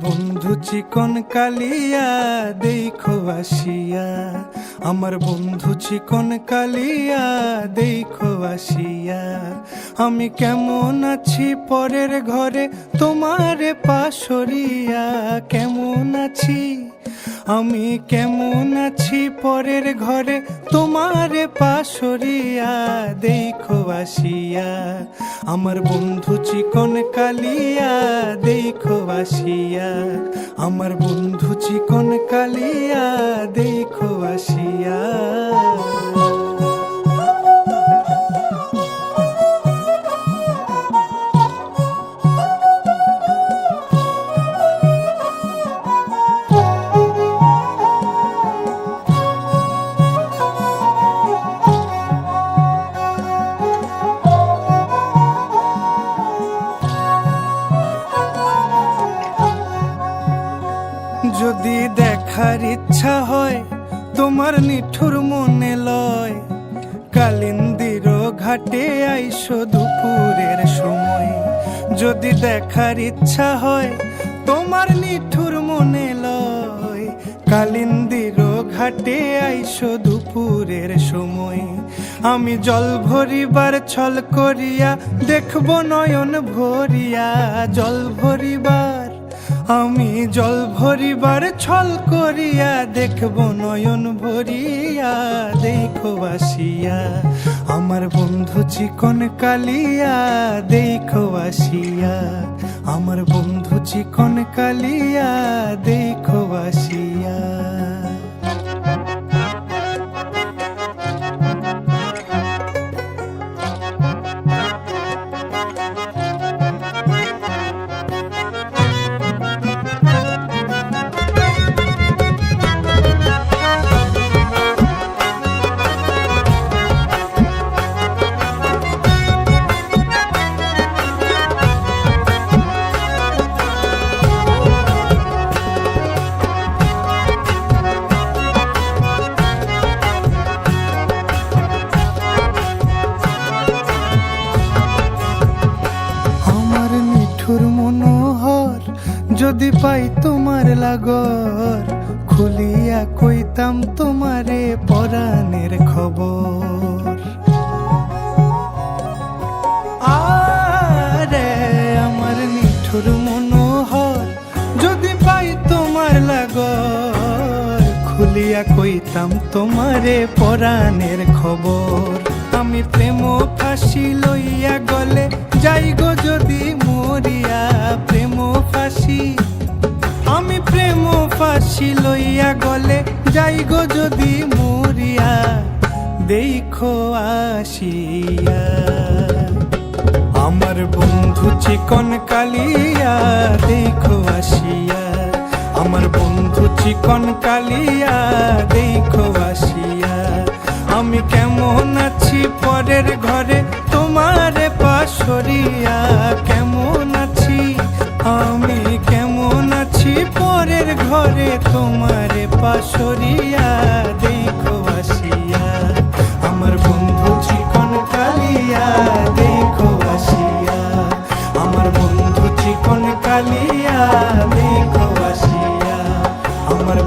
বন্ধু চিকন কালিয়া দেখো আসিয়া, আমার বন্ধু চিকন কালিয়া দেখো আসিয়া। আমি কেমন আছি পরের ঘরে তোমারে পাশরিয়া, কেমন আছি আমি কেমন আছি পরের ঘরে তোমারে পাশরিয়া দেখো আসিয়া। আমার বন্ধু চিকন কালিয়া দেখো আসিয়া, আমার বন্ধু চিকন কালিয়া দেখো আসিয়া। যদি দেখার ইচ্ছা হয় তোমার নিঠুর মনে লয়, কালিন্দির ঘাটে আইসো দুপুরের সময়। যদি দেখার ইচ্ছা হয় তোমার নিঠুর মনে লয়, কালিন্দির ঘাটে আইসো দুপুরের সময়। আমি জল ভরিবার ছল করিয়া দেখব নয়ন ভরিয়া, জল ভরিবার আমি জল ভরিবার ছল করিয়া দেখব নয়ন ভরিয়া দেখো আসিয়া। আমার বন্ধু চিকন কালিয়া দেখো আসিয়া, আমার বন্ধু চিকন কালিয়া দেখো আসিয়া। মনোহর যদি পাই তোমার লাগর, খুলিয়া কইতাম তোমারে পরাণের খবর। আরে আমার নিঠুর মনোহর যদি পাই তোমার লাগর, খুলিয়া কইতাম তোমারে পরাণের খবর। আমি প্রেম ফাঁসি লইয়া গলে যাই গো যদি মরিয়া, প্রেম ফাঁসি আমি প্রেম ফাঁসি লইয়া গলে যাই গো যদি মরিয়া দেখো আসিয়া। আমার বন্ধু চিকন কালিয়া দেখো আসিয়া, আমার বন্ধু চিকন কালিয়া দেখো আসিয়া। আমি কেমন আছি পরের ঘরে তোমারে পাশরিয়া, কেমন আছি আমি কেমন আছি পরের ঘরে তোমারে পাশরিয়া দেখো আসিয়া। আমার বন্ধু চিকন কালিয়া দেখো আসিয়া, আমার বন্ধু চিকন কালিয়া দেখো আসিয়া, আমার